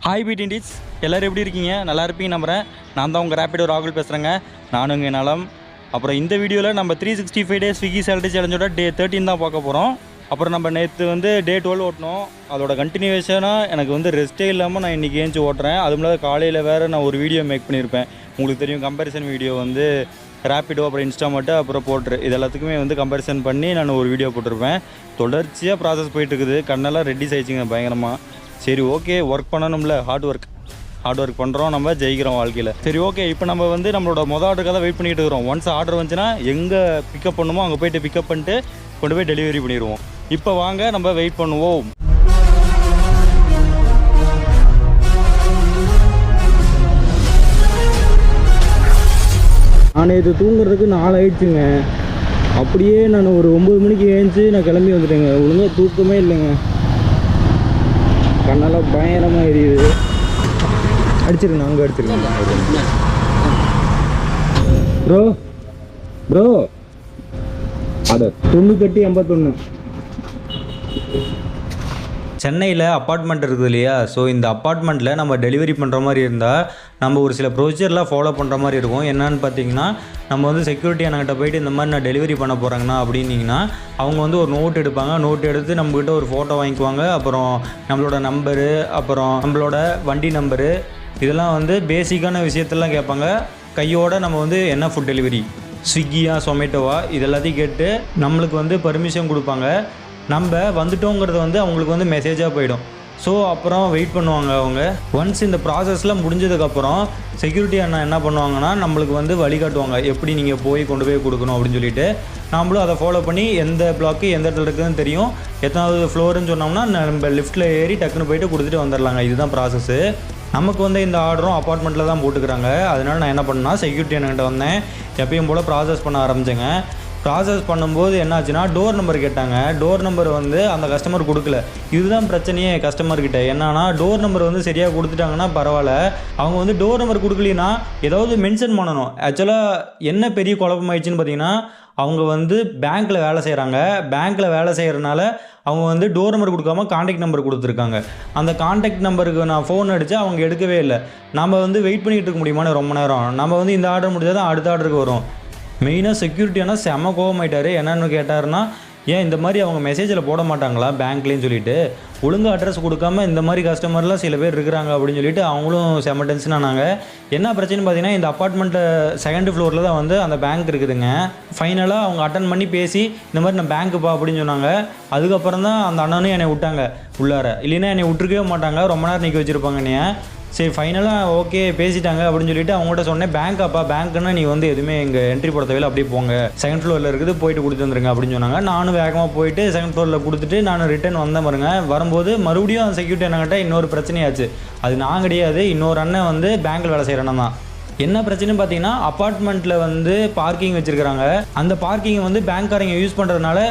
Hi பிடிண்டிஸ் எல்லோரும் எப்படி இருக்கீங்க? நல்லா இருப்பீங்க நம்புகிறேன். நான் தான் உங்கள் ரேப்பிடோ ராகுல் பேசுகிறேங்க. நானும் இங்கே நலம். அப்புறம் இந்த வீடியோவில் நம்ம 365 டேஸ் ஸ்விக்கி சேலரி சேலஞ்சோட டே 13 தான் பார்க்க போகிறோம். அப்புறம் நம்ம நேற்று டே 12 ஓட்டணும். அதோட கண்டினியூவேஷனாக எனக்கு ரெஸ்ட்டே இல்லாமல் நான் இன்றைக்கி ஏஞ்சி ஓட்டுறேன். அதுவும் இல்லாத காலையில் வேறு நான் ஒரு வீடியோ மேக் பண்ணியிருப்பேன். உங்களுக்கு தெரியும், கம்பேரிசன் வீடியோ ரேப்பிடோ அப்புறம் இன்ஸ்டாமார்ட்டு அப்புறம் போட்ரு இது எல்லாத்துக்குமே கம்பேரிசன் பண்ணி நான் ஒரு வீடியோ போட்டிருப்பேன். தொடர்ச்சியாக ப்ராசஸ் போயிட்டுருக்குது. கண்ணெல்லாம் ரெட்டிஸ் ஆயிடுச்சுங்க பயங்கரமாக. சரி, ஓகே, ஒர்க் பண்ணணும்ல, ஹார்ட் ஒர்க் பண்ணுறோம், நம்ம ஜெயிக்கிறோம் வாழ்க்கையில். சரி, ஓகே, இப்போ நம்ம நம்மளோட மொதல் ஆர்டருக்காக தான் வெயிட் பண்ணிகிட்டு இருக்கிறோம். ஒன்ஸ் ஆர்டர் வந்துச்சுன்னா எங்கே பிக்கப் பண்ணுமோ அங்கே போய்ட்டு பிக்கப் பண்ணிட்டு கொண்டு போய் டெலிவரி பண்ணிடுவோம். இப்போ வாங்க நம்ம வெயிட் பண்ணுவோம். நான் இது தூங்குறதுக்கு 4 ஆயிடுச்சுங்க. அப்படியே நான் ஒரு 9 மணிக்கு ஏஞ்சி நான் கிளம்பி வந்துட்டேங்க. ஒழுங்காக தூக்கமே இல்லைங்க. கண்ணெல்லாம் பயங்கரமாக எரியுது. அடிச்சிருக்கேன், அங்கே அடிச்சிருக்கேன். ப்ரோ அது 9881 சென்னையில் அப்பார்ட்மெண்ட் இருக்குது இல்லையா? ஸோ இந்த அப்பார்ட்மெண்ட்டில் நம்ம டெலிவரி பண்ணுற மாதிரி இருந்தால் நம்ம ஒரு சில ப்ரொசீஜர்லாம் ஃபாலோ பண்ணுற மாதிரி இருக்கும். என்னன்னு பார்த்தீங்கன்னா, நம்ம செக்யூரிட்டி அண்ணகிட்ட போயிட்டு இந்த மாதிரி நான் டெலிவரி பண்ண போகிறேங்கண்ணா அப்படின்னிங்கன்னா அவங்க ஒரு நோட் எடுப்பாங்க. நோட் எடுத்து நம்மக்கிட்ட ஒரு ஃபோட்டோ வாங்கிக்குவாங்க. அப்புறம் நம்மளோட நம்பரு, அப்புறம் நம்மளோட வண்டி நம்பரு, இதெல்லாம் பேசிக்கான விஷயத்தெல்லாம் கேட்பாங்க. கையோடு நம்ம என்ன ஃபுட் டெலிவரி, ஸ்விக்கியா சொமேட்டோவா, இது எல்லாத்தையும் கேட்டு நம்மளுக்கு பர்மிஷன் கொடுப்பாங்க. நம்ம வந்துட்டோங்கிறது அவங்களுக்கு மெசேஜாக போயிடும். ஸோ அப்புறம் வெயிட் பண்ணுவாங்க அவங்க. ஒன்ஸ் இந்த ப்ராசஸ்லாம் முடிஞ்சதுக்கப்புறம் செக்யூரிட்டி அண்ணா என்ன பண்ணுவாங்கன்னா நம்மளுக்கு வழிகாட்டுவாங்க, எப்படி நீங்கள் கொண்டு போய் கொடுக்கணும் அப்படின்னு சொல்லிட்டு. நம்மளும் அதை ஃபாலோ பண்ணி எந்த பிளாக்கு எந்த இடத்துல இருக்குதுன்னு தெரியும். எத்தனாவது ஃப்ளோருன்னு சொன்னோம்னா நம்ம லிஃப்ட்டில் ஏறி டக்குன்னு போயிட்டு கொடுத்துட்டு வந்துடலாங்க. இதுதான் ப்ராசஸ்ஸு. நமக்கு இந்த ஆர்டரும் அப்பார்ட்மெண்ட்டில் தான் போட்டுக்கிறாங்க. அதனால் நான் என்ன பண்ணேன்னா செக்யூரிட்டி அண்ணன்கிட்ட வந்தேன். எப்பயும் போல் ப்ராசஸ் பண்ண ஆரம்பித்தேங்க. ப்ராசஸ் பண்ணும்போது என்னாச்சுன்னா டோர் நம்பர் கேட்டாங்க. டோர் நம்பர் அந்த கஸ்டமர் கொடுக்கல. இதுதான் பிரச்சனையே கஸ்டமர்கிட்ட. என்னன்னா டோர் நம்பர் சரியாக கொடுத்துட்டாங்கன்னா பரவாயில்ல. அவங்க டோர் நம்பர் கொடுக்கலனா ஏதாவது மென்ஷன் பண்ணணும். ஆக்சுவலாக என்ன பெரிய குழப்பமாயிடுச்சுன்னு பார்த்தீங்கன்னா, அவங்க பேங்க்கில் வேலை செய்கிறாங்க. பேங்க்கில் வேலை செய்கிறனால அவங்க டோர் நம்பர் கொடுக்காம கான்டாக்ட் நம்பர் கொடுத்துருக்காங்க. அந்த கான்டாக்ட் நம்பருக்கு நான் ஃபோன் அடித்தா அவங்க எடுக்கவே இல்லை. நம்ம வெயிட் பண்ணிகிட்டு இருக்க முடியுமான்னு ரொம்ப நேரம். நம்ம இந்த ஆர்டர் முடிஞ்சால் தான் அடுத்த ஆர்டருக்கு வரும். மெயினாக செக்யூரிட்டியானா செம்ம கோவமாயிட்டார். என்னென்னு கேட்டாருன்னா, ஏன் இந்த மாதிரி அவங்க மெசேஜில் போட மாட்டாங்களா பேங்க்லேன்னு சொல்லிட்டு, ஒழுங்காக அட்ரஸ் கொடுக்காம இந்த மாதிரி கஸ்டமர்லாம் சில பேர் இருக்கிறாங்க அப்படின்னு சொல்லிட்டு அவங்களும் செம்ம டென்ஷன் ஆனாங்க. என்ன பிரச்சனைன்னு பார்த்தீங்கன்னா, இந்த அப்பார்ட்மெண்ட்டில் 2nd ஃப்ளோரில் தான் அந்த பேங்க் இருக்குதுங்க. ஃபைனலாக அவங்க அட்டன் பண்ணி பேசி இந்த மாதிரி நான் பேங்க்குப்பா அப்படின்னு சொன்னாங்க. அதுக்கப்புறம் தான் அந்த அண்ணனும் என்னை விட்டாங்க உள்ளார. இல்லைன்னா என்னை விட்டுருக்கவே மாட்டாங்க, ரொம்ப நேரம் நிற்க வச்சுருப்பாங்க என்னைய. சரி, ஃபைனலாக ஓகே பேசிட்டாங்க அப்படின்னு சொல்லிட்டு அவங்கள்ட்ட சொன்னேன், பேங்க்காப்பா, பேங்க்குன்னா நீ எதுவுமே எங்கள் என்ட்ரி போட தேவையில்லை, அப்படியே போங்க, 2nd ஃப்ளோரில் இருக்குது, போயிட்டு கொடுத்து வந்துருங்க அப்படின்னு சொன்னாங்க. நானும் வேகமாக போயிட்டு 2nd ஃப்ளோரில் கொடுத்துட்டு நான் ரிட்டர்ன் வந்தேன் பாருங்க. வரும்போது மறுபடியும் அந்த செக்யூரிட்டி அண்ணன்கிட்ட இன்னொரு பிரச்சனையாச்சு. அது நான் கிடையாது, இன்னொரு அண்ணன் பேங்க்கில் வேலை செய்கிற அண்ணன் தான். என்ன பிரச்சனைன்னு பார்த்தீங்கன்னா, அப்பார்ட்மெண்ட்டில் பார்க்கிங் வச்சுருக்கிறாங்க. அந்த பார்க்கிங்கை பேங்க்காரங்க யூஸ் பண்ணுறதுனால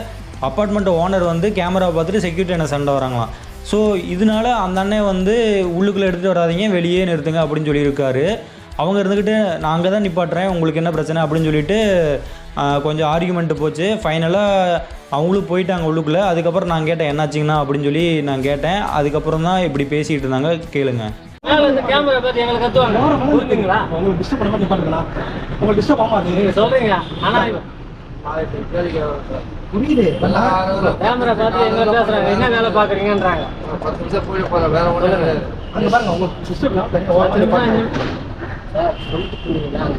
அப்பார்ட்மெண்ட் ஓனர் கேமராவை பார்த்துட்டு செக்யூரிட்டி அண்ணன் சண்டை வராங்களாம். ஸோ இதனால அந்த அண்ணன் உள்ளுக்குள்ளே எடுத்துகிட்டு வராதிங்க, வெளியே நிறுத்துங்க அப்படின்னு சொல்லியிருக்காரு. அவங்க இருந்துக்கிட்டு நான் அங்கே தான் நிப்பாட்டுறேன், உங்களுக்கு என்ன பிரச்சனை அப்படின்னு சொல்லிட்டு கொஞ்சம் ஆர்கியூமெண்ட்டு போச்சு. ஃபைனலாக அவங்களும் போயிட்டாங்க உள்ளுக்குள்ளே. அதுக்கப்புறம் நான் கேட்டேன், என்னாச்சிங்கண்ணா அப்படின்னு சொல்லி நான் கேட்டேன். அதுக்கப்புறம் தான் இப்படி பேசிகிட்டு இருந்தாங்க. கேளுங்க. புரியுது, கேமரா பார்த்து என்ன பேசுறாங்க, என்ன வேலை பாக்குறீங்கன்றாங்க. 10 நிமிஷம் போயிட்டு போறேன், வேற ஒண்ணு இல்ல. அங்க பாருங்க, உங்க சிஸ்டம்ல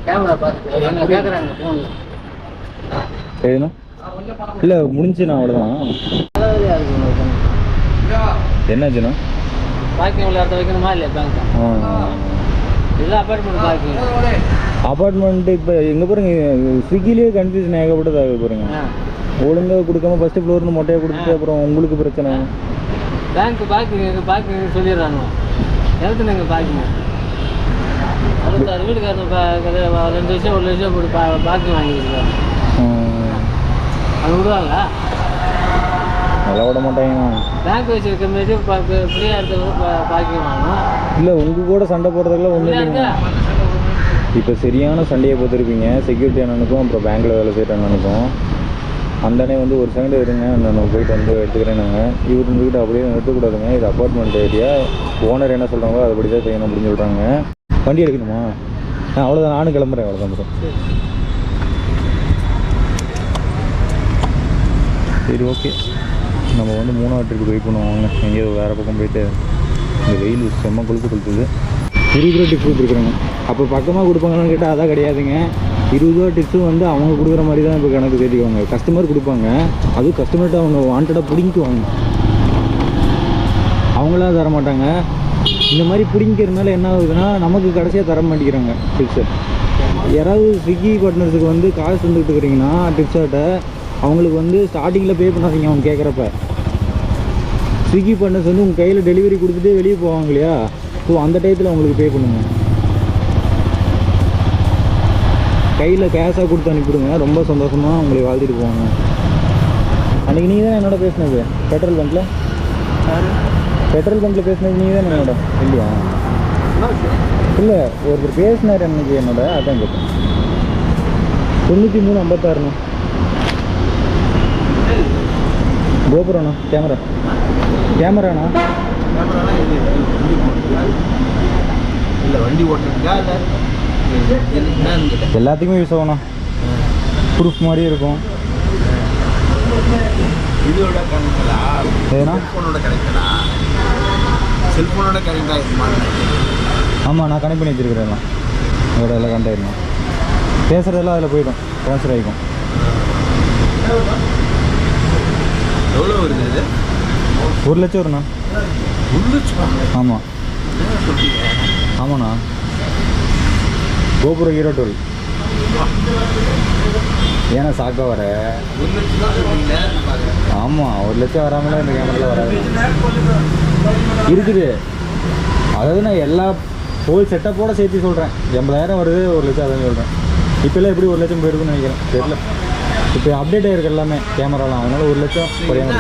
கேமரா பார்த்து என்ன கேக்குறாங்க போன்ல. சரிண்ணா, இல்லை முடிஞ்சுண்ணா, அவ்வளோதான். என்னாச்சுண்ணா? பார்க்கிங் உள்ள இடத்த வைக்கணுமா இல்லையா பேங்க்? இல்லை, அப்பார்ட்மெண்ட் பார்க்கிங். அப்பார்ட்மெண்ட்டு இப்போ எங்கே பாருங்க, ஸ்விக்கிலேயே கன்ஃபியூஷன் ஏகப்பட்டது ஆக பாருங்க. ஒழுங்காக கொடுக்காம ஃபஸ்ட்டு ஃப்ளோர்னு மொட்டையாக கொடுத்துட்டு அப்புறம் உங்களுக்கு பிரச்சனை. பேங்க் பார்க்கிங் சொல்லிடுறாங்க. எதுக்குங்க பார்க்கிங்? 66 வீட்டுக்காரன் 2 லட்சம் 1 லட்சம் போட்டு பார்க்கிங் வாங்கியிருக்காரு. அது விடுவாங்க? நல்லா விட மாட்டாங்கண்ணா. பேங்க் வச்சுருக்க மாரி ஃப்ரீயாக இருக்கிறது பார்க்கிங் வாங்கணும். இல்லை, உங்கள் கூட சண்டை போடுறதுக்குலாம் ஒன்றும் இல்லைங்க. இப்போ சரியான சண்டையை பார்த்துருப்பீங்க செக்யூரிட்டி அண்ணனுக்கும் அப்புறம் பேங்க்கில் வேலை செய்கிற அண்ணனுக்கும். அந்த அண்ணே வந்து ஒரு செகண்ட் இருங்க நான் போயிட்டு வந்து எடுத்துக்கிறேன். நாங்கள் இவர் இருந்துக்கிட்டு அப்படியே நிறுத்தக்கூடாதுங்க, இது அப்பார்ட்மெண்ட் ஏரியா, ஓனர் என்ன சொல்கிறாங்களோ அதுபடி தான் செய்யணும் அப்படின்னு சொல்கிறாங்க. வண்டி எடுக்கணுமா? அவ்வளோதான், நானும் கிளம்புறேன். அவ்வளோதான் ப்ரோ. சரி ஓகே, நம்ம வந்து 3வது ட்ரிப்பு வெயிட் பண்ணுவாங்க. எங்கேயோ வேறு பக்கம் போயிட்டு இந்த வெயில் செம்ம கொளுத்துது. 20 ரூபா டிப்ஸ் கொடுத்துருக்குறாங்க. அப்போ பக்கமாக கொடுப்பாங்கன்னு கேட்டால் அதான் கிடையாதுங்க. 20 ரூபா டிப்ஸும் வந்து அவங்க கொடுக்குற மாதிரி தான் இப்போ கணக்கு தேடிக்குவாங்க. கஸ்டமர் கொடுப்பாங்க, அதுவும் கஸ்டமர்கிட்ட அவங்க வாண்டடாக பிடிங்குவாங்க, அவங்களாம் தர மாட்டாங்க. இந்த மாதிரி பிடிங்கிறதுனால என்ன ஆகுதுன்னா நமக்கு கடைசியாக தர மாட்டேங்கிறாங்க டிப்ஸை. யாராவது ஸ்விக்கி பார்ட்னர்ஸுக்கு வந்து காசு தந்துக்கிட்டு இருக்கிறீங்கன்னா டிப்ஸாட்ட அவங்களுக்கு வந்து ஸ்டார்டிங்கில் பே பண்ணாதீங்க. அவங்க கேட்குறப்ப ஸ்விக்கி பார்ட்னர்ஸ் வந்து உங்கள் கையில் டெலிவரி கொடுத்துட்டு வெளியே போவாங்க இல்லையா, ஸோ அந்த டயத்தில் அவங்களுக்கு பே பண்ணுங்கள். கையில் கேஷாக கொடுத்து அனுப்பிவிடுங்க, ரொம்ப சந்தோஷமாக உங்களை வாழ்த்திட்டு போவாங்க. அன்றைக்கி நீங்கள் தான் என்னோட பேசினது பெட்ரோல் பங்க்கில் பேசினது நீங்கள் தான் என்னோட இல்லையா? இல்லை, ஒருத்தர் பேசினார் அன்றைக்கி என்னோட, அதான் கேட்டேன். 9356ண்ணா. கோபுரண்ணா, கேமராண்ணா இல்லை வண்டி ஓட்டுறதுக்கா இல்லை எல்லாத்துக்குமே யூஸ் ஆகணும், ப்ரூஃப் மாதிரி இருக்கும். இதோட கனெக்டா ஏன்னா செல்ஃபோனோட கனெக்ட் ஆகிடுமா? ஆமாம், நான் கனெக்ட் பண்ணி வச்சுருக்கிறேன். அதோட எல்லாம் கனெக்ட் ஆகிடணும், பேசுகிறதெல்லாம் அதில் போய்டும், ட்ரான்ஸ்ஃபர் ஆகிக்கும். எவ்வளோ வருது இது? 1 லட்சம் வருண்ணா. 1 லட்சம்? ஆமாம் ஆமாண்ணா. கோபுரம் ஹீரோ 12. ஏன்னா சாக்கா வர 1 லட்சம் தான் சொல்றீங்களே? ஆமாம், 1 லட்சம் வராமலே இந்த கேமராவில் வராது இருக்குது. அதாவது நான் எல்லா ஹோல் செட்டப்போடு சேர்த்து சொல்கிறேன். 80,000 வருது, 1 லட்சம் அதான் சொல்கிறேன். இப்போல்லாம் எப்படி 1 லட்சம் போயிருக்குன்னு நினைக்கிறேன், தெரியல. இப்போ அப்டேட் ஆகிருக்கு எல்லாமே கேமராலாம், அதனால் 1 லட்சம் குறையாம.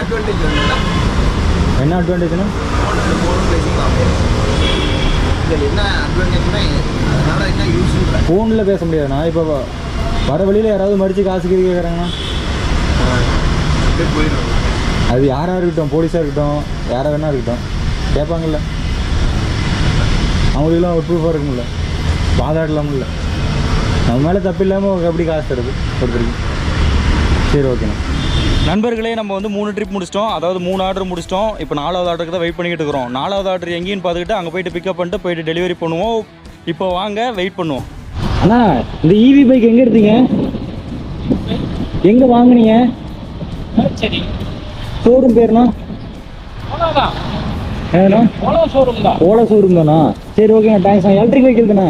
என்ன அட்வான்டேஜ்னா ஃபோனில் பேச முடியாதுண்ணா. இப்போ வர வழியில் யாராவது மடித்து காசு கேட்குறாங்கன்னா அது யாராக இருக்கட்டும், போலீஸாக இருக்கட்டும், யாராக வேணா இருக்கட்டும், கேட்பாங்கல்ல. அவங்களுக்கெல்லாம் ஒரு ப்ரூஃபாக இருக்கும்ல, வாதாடலாமில்ல. நம்ம மேலே தப்பு இல்லாமல் அவங்க எப்படி காசு தருது ஒருத்தருக்கு. சரி ஓகேண்ணா. நண்பர்களே, நம்ம வந்து 3 ட்ரிப் முடிச்சிட்டோம், அதாவது 3 ஆர்டர் முடிச்சிட்டோம். இப்போ 4வது ஆர்டருக்கு தான் வெயிட் பண்ணிக்கிட்டு இருக்கிறோம். 4வது ஆர்டர் எங்கேன்னு பார்த்துக்கிட்டு அங்கே போயிட்டு பிக்கப் பண்ணிட்டு போயிட்டு டெலிவரி பண்ணுவோம். இப்போ வாங்க வெயிட் பண்ணுவோம். அண்ணா, இந்த ஈவி பைக் எங்கே எடுத்தீங்க? எங்கே வாங்குனீங்க? சரி, ஷோரூம் பேருண்ணா? ஏண்ணா? ஓலோ ஷோரூம் தானா? சரி ஓகேண்ணா, தேங்க்ஸ்ண்ணா. எலக்ட்ரிக் வெஹிக்கிள் தானே?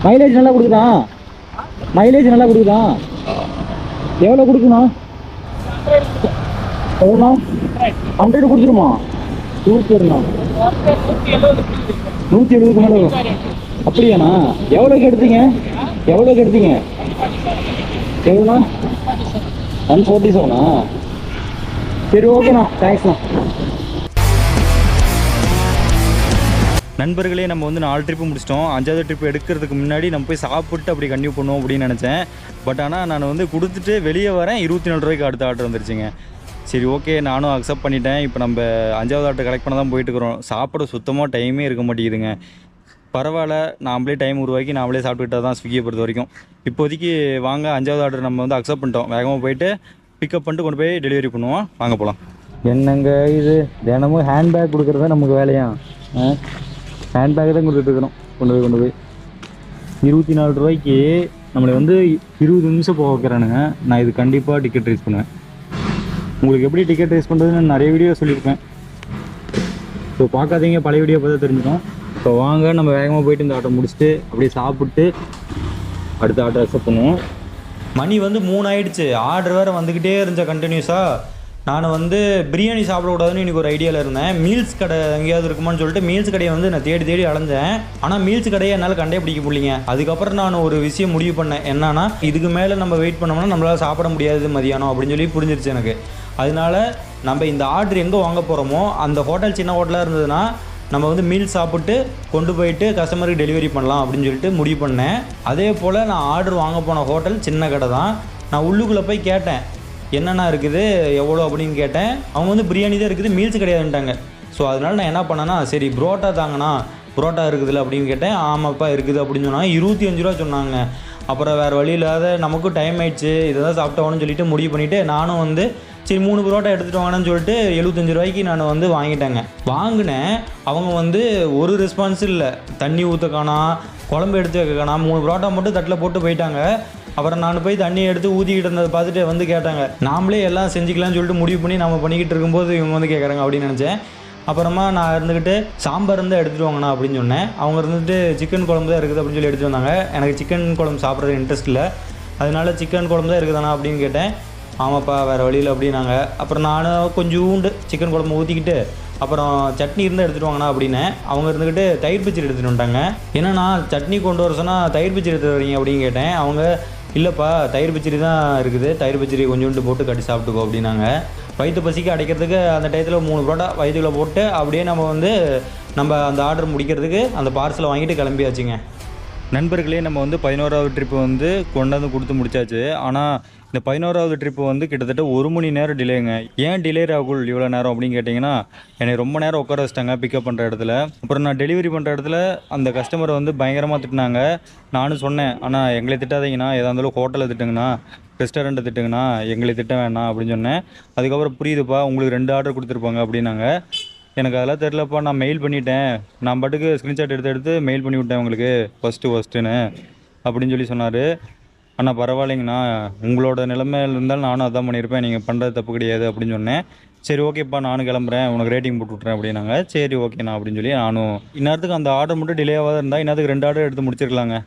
மைலேஜ் நல்லா கொடுக்குதா? எவ்வளோ கொடுக்கணும்? எவ்வளோண்ணா? 100 கொடுத்துருமா? சூப்பர்ண்ணா. 170 மேலே வரும். அப்படியாண்ணா? எவ்வளோக்கு எடுத்தீங்க? எவ்வளோண்ணா? 147ண்ணா? சரி ஓகேண்ணா, தேங்க்ஸ்ண்ணா. நண்பர்களே, நம்ம வந்து 4 ட்ரிப்பு முடிச்சிட்டோம். 5வது ட்ரிப் எடுக்கிறதுக்கு முன்னாடி நம்ம போய் சாப்பிட்டு அப்படி கன்டினியூ பண்ணுவோம் அப்படின்னு நினச்சேன். பட் ஆனால் நான் வந்து கொடுத்துட்டு வெளியே வரேன், 24 ரூபாய்க்கு அடுத்த ஆர்டர் வந்துருச்சுங்க. சரி ஓகே, நானும் அக்செப்ட் பண்ணிட்டேன். இப்போ நம்ம 5வது ஆர்டர் கலெக்ட் பண்ண தான் போயிட்டுருக்குறோம். சாப்பிட சுத்தமாக டைமே இருக்க மாட்டேங்குதுங்க. பரவாயில்ல, நாமளே டைம் உருவாக்கி நாமளே சாப்பிட்டுக்கிட்டா தான் ஸ்விக்கியை பொறுத்த வரைக்கும். இப்போதைக்கு வாங்க, 5வது ஆர்டர் நம்ம வந்து அக்செப்ட் பண்ணிட்டோம். வேகமாக போயிட்டு பிக்கப் பண்ணிட்டு கொண்டு போய் டெலிவரி பண்ணுவோம். வாங்க போகலாம். என்னங்க இது, தினமும் ஹேண்ட்பேக் கொடுக்குறது நமக்கு வேலையா? ஹேண்ட்பேக் தான் கொடுத்துட்ருக்குறோம். கொண்டு போய் 24 ரூபாய்க்கு நம்மளை வந்து 20 நிமிஷம் போக வைக்கிறானுங்க. நான் இது கண்டிப்பாக டிக்கெட் ரைஸ் பண்ணுவேன். உங்களுக்கு எப்படி டிக்கெட் ரைஸ் பண்ணுறதுன்னு நிறைய வீடியோ சொல்லியிருப்பேன். ஸோ பார்க்காதீங்க, பழைய வீடியோ பார்த்தா தெரிஞ்சிடும். ஸோ வாங்க, நம்ம வேகமாக போயிட்டு இந்த ஆர்டர் முடிச்சுட்டு அப்படியே சாப்பிட்டு அடுத்த ஆர்டர் அக்செப்ட் பண்ணுவோம். மணி வந்து 3 ஆயிடுச்சு. ஆர்டர் வேறு வந்துக்கிட்டே இருந்துச்சா கண்டினியூஸாக. நான் வந்து பிரியாணி சாப்பிடக்கூடாதுன்னு இன்றைக்கி ஒரு ஐடியாவில் இருந்தேன். மீல்ஸ் கடை எங்கேயாவது இருக்குமான்னு சொல்லிட்டு மீல்ஸ் கடையை வந்து நான் தேடி அலைஞ்சேன். ஆனால் மீல்ஸ் கடையை என்னால் கண்டே பிடிக்க முடியலைங்க. அதுக்கப்புறம் நான் ஒரு விஷயம் முடிவு பண்ணேன். என்னன்னா, இதுக்கு மேலே நம்ம வெயிட் பண்ணோம்னா நம்மளால் சாப்பிட முடியாது மதியானம் அப்படின்னு சொல்லி புரிஞ்சிருச்சு எனக்கு. அதனால நம்ம இந்த ஆர்டர் எங்கே வாங்க போகிறோமோ அந்த ஹோட்டல் சின்ன ஹோட்டலாக இருந்ததுன்னா நம்ம வந்து மீல் சாப்பிட்டு கொண்டு போயிட்டு கஸ்டமருக்கு டெலிவரி பண்ணலாம் அப்படின்னு சொல்லிட்டு முடிவு பண்ணேன். அதே போல் நான் ஆர்டர் வாங்க போன ஹோட்டல் சின்ன கடை தான். நான் உள்ளுக்குள்ளே போய் கேட்டேன், என்னென்ன இருக்குது எவ்வளோ அப்படின்னு கேட்டேன். அவங்க வந்து பிரியாணி தான் இருக்குது, மீல்ஸ் கிடையாதுன்ட்டாங்க. ஸோ அதனால நான் என்ன பண்ணேன்னா, சரி புரோட்டா தாங்கண்ணா, புரோட்டா இருக்குதுல்ல அப்படின்னு கேட்டேன். ஆமாப்பா இருக்குது அப்படின்னு சொன்னாங்க. 25 ரூபா சொன்னாங்க. அப்புறம் வேறு வழி இல்லாத நமக்கும் டைம் ஆயிடுச்சு, இதை தான் சாப்பிட்டோன்னு சொல்லிட்டு முடிவு பண்ணிவிட்டு நானும் வந்து சரி 3 புரோட்டா எடுத்துகிட்டு வாங்கன்னு சொல்லிட்டு 75 ரூபாய்க்கு நான் வந்து வாங்கிட்டேங்க. வாங்கினேன். அவங்க வந்து ஒரு ரெஸ்பான்ஸ் இல்லை, தண்ணி ஊற்ற காணோம், குழம்பு எடுத்து வைக்க காணோம். 3 புரோட்டா மட்டும் தட்டில் போட்டு போயிட்டாங்க. அப்புறம் நான் போய் தண்ணி எடுத்து ஊற்றிக்கிட்டு இருந்ததை பார்த்துட்டு வந்து கேட்டாங்க. நாமளே எல்லாம் செஞ்சுக்கலாம்னு சொல்லிட்டு முடிவு பண்ணி நம்ம பண்ணிக்கிட்டு இருக்கும்போது இவங்க வந்து கேட்குறாங்க அப்படின்னு நினச்சேன். அப்புறமா நான் இருந்துக்கிட்டு சாம்பார் இருந்தால் எடுத்துகிட்டு வாங்கண்ணா அப்படின்னு சொன்னேன். அவங்க இருந்துட்டு சிக்கன் குழம்பு தான் இருக்குது அப்படின்னு சொல்லி எடுத்துகிட்டு வந்தாங்க. எனக்கு சிக்கன் குழம்பு சாப்பிட்றது இன்ட்ரெஸ்ட் இல்லை, அதனால சிக்கன் குழம்பு தான் இருக்குதாண்ணா அப்படின்னு கேட்டேன். ஆமாப்பா வேறு வழியில் அப்படின்னாங்க. அப்புறம் நானும் கொஞ்சோண்டு சிக்கன் குழம்பு ஊற்றிக்கிட்டு அப்புறம் சட்னி இருந்தால் எடுத்துகிட்டு வாங்கண்ணா அப்படின்னேன். அவங்க இருந்துக்கிட்டு தயிர் பச்சடி எடுத்துகிட்டு வந்துட்டாங்க. என்னன்னா சட்னி கொண்டு வர சொன்னால் தயிர் பச்சடி எடுத்துகிட்டு வரீங்க அப்படின்னு கேட்டேன். அவங்க இல்லைப்பா தயிர் பச்சடி தான் இருக்குது, தயிர் பச்சடி கொஞ்சோண்டு போட்டு கட்டி சாப்பிட்டுக்கோ அப்படின்னாங்க. வயிற்று பசிக்கு அடைக்கிறதுக்கு அந்த டயத்தில் 3 புரோட்டா வயிற்றுக்குள்ளே போட்டு அப்படியே நம்ம அந்த ஆர்டர் முடிக்கிறதுக்கு அந்த பார்சலை வாங்கிட்டு கிளம்பியாச்சுங்க. நண்பர்களே, நம்ம வந்து 11வது ட்ரிப்பு வந்து கொண்டாந்து கொடுத்து முடிச்சாச்சு. ஆனால் இந்த 11வது ட்ரிப்பு வந்து கிட்டத்தட்ட 1 மணி நேரம் டிலேங்க. ஏன் டிலே ராகுல் இவ்வளோ நேரம் அப்படின்னு கேட்டிங்கன்னா, என்னை ரொம்ப நேரம் உட்கார வச்சிட்டாங்க பிக்கப் பண்ணுற இடத்துல. அப்புறம் நான் டெலிவரி பண்ணுற இடத்துல அந்த கஸ்டமரை வந்து பயங்கரமாக திட்டினாங்க. நானும் சொன்னேன், ஆனால் எங்களை திட்டாதீங்கண்ணா, எதாக இருந்தாலும் ஹோட்டலில் திட்டுங்கண்ணா, ரெஸ்டாரண்ட்டை திட்டுங்கண்ணா, எங்களை திட்ட வேணாம் அப்படின்னு சொன்னேன். அதுக்கப்புறம் புரியுதுப்பா உங்களுக்கு 2 ஆர்டர் கொடுத்துருப்பாங்க அப்படின்னாங்க. எனக்கு அதெல்லாம் தெரிலப்பா, நான் மெயில் பண்ணிட்டேன், நான் பாட்டுக்கு ஸ்க்ரீன்ஷாட் எடுத்து மெயில் பண்ணி விட்டேன் உங்களுக்கு ஃபஸ்ட்டுன்னு அப்படின்னு சொல்லி சொன்னார். அண்ணா பரவாயில்லைங்கண்ணா, உங்களோட நிலைமையில் இருந்தாலும் நானும் அதான் பண்ணியிருப்பேன், நீங்கள் பண்ணுறது தப்பு கிடையாது அப்படின்னு சொன்னேன். சரி ஓகேப்பா நானும் கிளம்புறேன், உனக்கு ரேட்டிங் போட்டு விட்றேன் அப்படின்னாங்க. சரி ஓகேண்ணா அப்படின்னு சொல்லி நானும் இந்நேரத்துக்கு அந்த ஆர்டர் மட்டும் டிலேவாக இருந்தால் இந்நேரத்துக்கு 2 ஆர்டர் எடுத்து முடிச்சிருக்கலாங்க.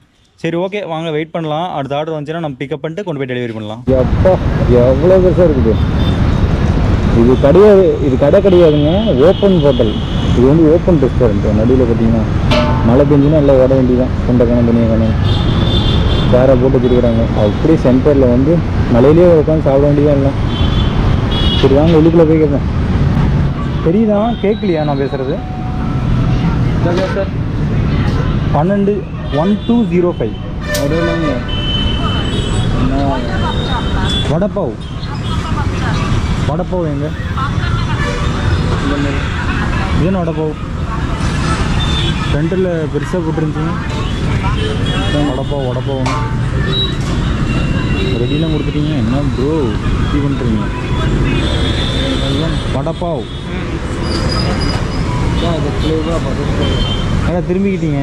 சரி ஓகே வாங்க வெயிட் பண்ணலாம், அடுத்த ஆர்டர் வந்துச்சுன்னா நம்ம பிக்கப் பண்ணிட்டு கொண்டு போய் டெலிவரி பண்ணலாம். எப்போ எவ்வளோ பெருசாக இருக்குது இது. கிடையாது, இது கடை கிடையாதுங்க, ஓப்பன் ஹோட்டல். இது வந்து ஓப்பன் ரெஸ்டாரண்ட். நடுவில் பார்த்தீங்கன்னா மழை பெஞ்சுன்னா எல்லாம் ஓட வேண்டியதான், சொந்த கணம் தனியாக கணம் வேற போட்டு வச்சுருக்குறாங்க. அப்படியே சென்டரில் வந்து மலையிலேயே உட்காந்து சாப்பிட வேண்டியதான் எல்லாம். சரி வாங்க உள்ளுக்குள்ளே போய் கேட்பேன். தெரியுதான் கேட்கலையா நான் பேசுகிறது? 1205 வடப்பாவ். வடப்பாவ் எங்க? இது வடப்பாவ் சென்டரில் பெருசாக போட்டுருந்துச்சிங்க. வடப்பாவ் ரெடிலாம் கொடுத்துட்டீங்க. என்ன ப்ரோ இப்படி பண்ணுறீங்க? வடப்பாவ் ஏன்னா திரும்பிக்கிட்டீங்க.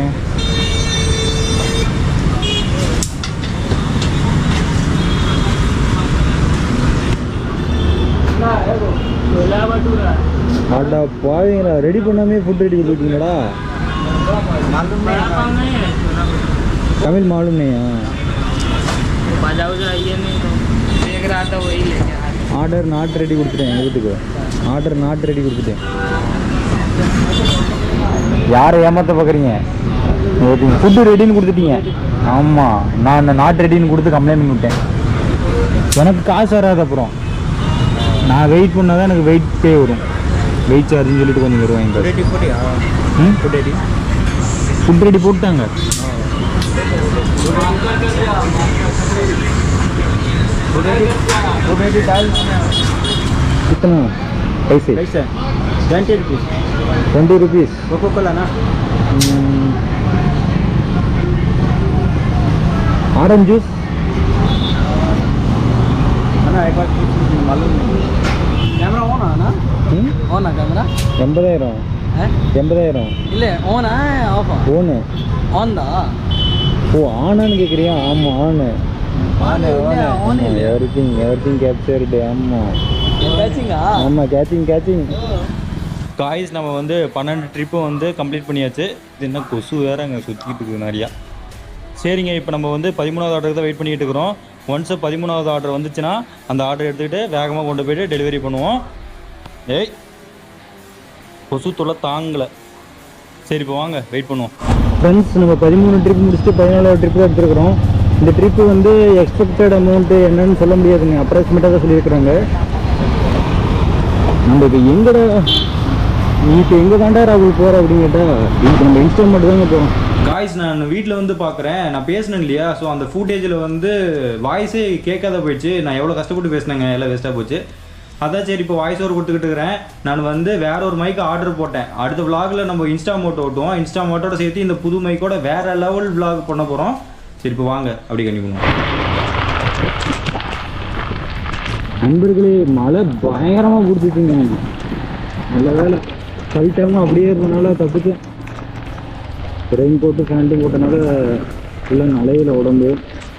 அடா பாவீங்களா, ரெடி பண்ணாமே ஃபுட் ரெடி பண்ணிட்டீங்களா? தமிழ் மாலும் नहीं ஆர்டர் நாட் ரெடி கொடுத்துட்டேன். எங்கள் வீட்டுக்கு ஆர்டர் நாட் ரெடி கொடுத்துட்டேன். யாரை ஏமாற்ற பார்க்குறீங்க? ஃபுட்டு ரெடின்னு கொடுத்துட்டீங்க. ஆமாம், நான் அந்த நாட் ரெடின்னு கொடுத்து கம்ப்ளைண்ட் பண்ணிவிட்டேன். எனக்கு காசு வராது. அப்புறம் நான் வெயிட் பண்ணால் தான் எனக்கு வெயிட் பே வரும். வெயிட் சார்ஜ்னு சொல்லிட்டு கொஞ்சம் வருவாங்க. ஃபுட் ரெடி போட்டாங்க. कितना पैसे? 20 रुपीस. 20 रुपीस कोको कोला ना? ऑरेंज जूस ना? एक बार मालूम नहीं. कैमरा ऑन है ना? ऑन है कैमरा. 80,000 80,000 இல்லை ஆனா ஆஃபா? ஓன் ஆன் தான். ஓ ஆனான்னு கேட்குறியா? ஆமாம் ஆனு. Everything captured. ஆமாம் ஆமாம் கேச்சிங். காய்ஸ் நம்ம வந்து 12 ட்ரிப்பு வந்து கம்ப்ளீட் பண்ணியாச்சு. இது என்ன கொசு வேறு அங்கே சுற்றிக்கிட்டு இருக்குது நிறையா. சரிங்க, இப்போ நம்ம வந்து 13வது ஆர்டருக்கு தான் வெயிட் பண்ணிகிட்டு இருக்கிறோம். ஒன்ஸ் 13வது ஆர்டர் வந்துச்சுன்னா அந்த ஆர்டர் எடுத்துக்கிட்டு வேகமாக கொண்டு போய்ட்டு டெலிவரி பண்ணுவோம். ஏய் கொசு தொல்லை தாங்கலை. சரி இப்போ வாங்க வெயிட் பண்ணுவோம். ஃப்ரெண்ட்ஸ், நம்ம 13 ட்ரிப் முடிச்சுட்டு 14வது ட்ரிப்பு தான் எடுத்துருக்குறோம். இந்த ட்ரிப்பு வந்து எக்ஸ்பெக்டட் அமௌண்ட்டு என்னன்னு சொல்ல முடியாதுங்க, அப்ராக்சிமேட்டாக தான் சொல்லியிருக்கிறாங்க. நம்ம இப்போ எங்கடா நீ இப்போ எங்கே தாண்டா ராகுல் போகிற அப்படின்னு கேட்டால் இப்போ நம்ம இன்ஸ்டால்மெண்ட் தாங்க போகிறோம். காய்ஸ் நான் வீட்டில் வந்து பார்க்குறேன், நான் பேசினேன் இல்லையா, ஸோ அந்த ஃபுட்டேஜில் வந்து வாய்ஸே கேட்காத போயிடுச்சு. நான் எவ்வளோ கஷ்டப்பட்டு பேசினேங்க, எல்லாம் வேஸ்ட்டாக போச்சு. அதான் சரி இப்போ வாய்ஸ் ஓவர் கொடுத்துக்கிட்டு இருக்கிறேன். நான் வந்து வேற ஒரு மைக்கு ஆர்டர் போட்டேன். அடுத்த விளாகில் நம்ம இன்ஸ்டா மோட்டோ ஓட்டுவோம். இன்ஸ்டா மோட்டோட சேர்த்து இந்த புது மைக்கோட வேற லெவல் விளாக் பண்ண போகிறோம். சரி இப்போ வாங்க அப்படி கண்டிப்பாக. நண்பர்களே, மழை பயங்கரமாக பிடிச்சிட்டுங்க. நல்ல வேலை கழிட்டாமல் அப்படியே இருந்தனால தப்பிச்சு. ரெயின் போட்டு ஃபேண்ட்டும் போட்டனால ஃபுல்லாக நலையில் உடம்பு.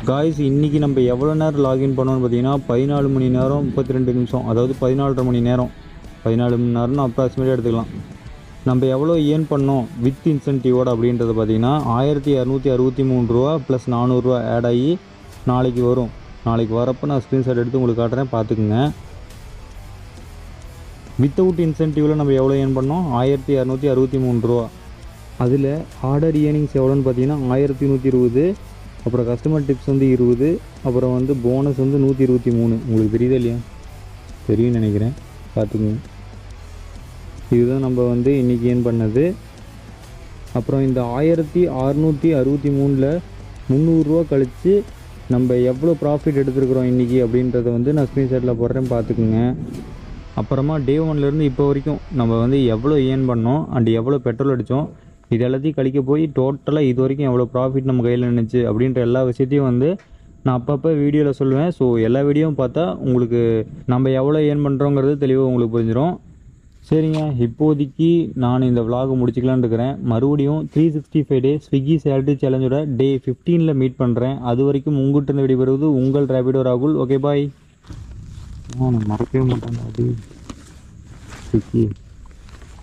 காய்ஸ் இன்றைக்கி நம்ம எவ்வளோ நேரம் லாகின் பண்ணோன்னு பார்த்தீங்கன்னா 14 மணி நேரம் 32 நிமிஷம், அதாவது 14.5 மணி நேரம். 14 மணி நேரம்னு அப்ராக்சிமேட்டாக எடுத்துக்கலாம். நம்ம எவ்வளோ ஏர்ன் பண்ணோம் வித் இன்சென்டிவோட அப்படின்றது பார்த்தீங்கன்னா 1263 ரூபா ப்ளஸ் 400 ரூபா ஆட் ஆகி நாளைக்கு வரும். நாளைக்கு வரப்போ நான் ஸ்க்ரீன்ஷாட் எடுத்து உங்களுக்கு காட்டுறேன், பார்த்துக்குங்க. வித்தவுட் இன்சென்டிவில் நம்ம எவ்வளோ ஏர்ன் பண்ணோம், 1263 ரூபா. அதில் ஆர்டர் ஏர்னிங்ஸ் எவ்வளோன்னு பார்த்தீங்கன்னா 1120, அப்புறம் கஸ்டமர் டிப்ஸ் வந்து 20, அப்புறம் வந்து போனஸ் வந்து 123. உங்களுக்கு தெரியுதா இல்லையா? தெரியும்னு நினைக்கிறேன், பார்த்துக்குங்க. இதுதான் நம்ம வந்து இன்றைக்கி ஏர்ன் பண்ணது. அப்புறம் இந்த 1663ல் 300 ரூபா கழித்து நம்ம எவ்வளோ ப்ராஃபிட் எடுத்துருக்குறோம் இன்றைக்கி அப்படின்றத வந்து நான் ஸ்க்ரீன்ஷாட்டில் போடுறேன், பார்த்துக்குங்க. அப்புறமா டே 1லேருந்து இப்போ வரைக்கும் நம்ம வந்து எவ்வளோ ஏர்ன் பண்ணோம் அண்ட் எவ்வளோ பெட்ரோல் அடித்தோம் இது எல்லாத்தையும் கழிக்க போய் டோட்டலாக இது வரைக்கும் எவ்வளோ ப்ராஃபிட் நம்ம கையில் நின்றுச்சு அப்படின்ற எல்லா விஷயத்தையும் வந்து நான் அப்பப்போ வீடியோவில் சொல்லுவேன். ஸோ எல்லா வீடியோவும் பார்த்தா உங்களுக்கு நம்ம எவ்வளோ ஏர்ன் பண்ணுறோங்கிறது தெளிவாக உங்களுக்கு புரிஞ்சிடும். சரிங்க, இப்போதைக்கு நான் இந்த vlog முடிச்சிக்கலான்னு இருக்கிறேன். மறுபடியும் 365 டே ஸ்விக்கி சேலரி சேலஞ்சோட டே 15ல் மீட் பண்ணுறேன். அது வரைக்கும் உங்கள்கிட்ட இருந்து விடைபெறுவது உங்கள் ரேபிடோ ராகுல். Okay bye. நான் மறக்கவே மாட்டேன் அது ஸ்விக்கி.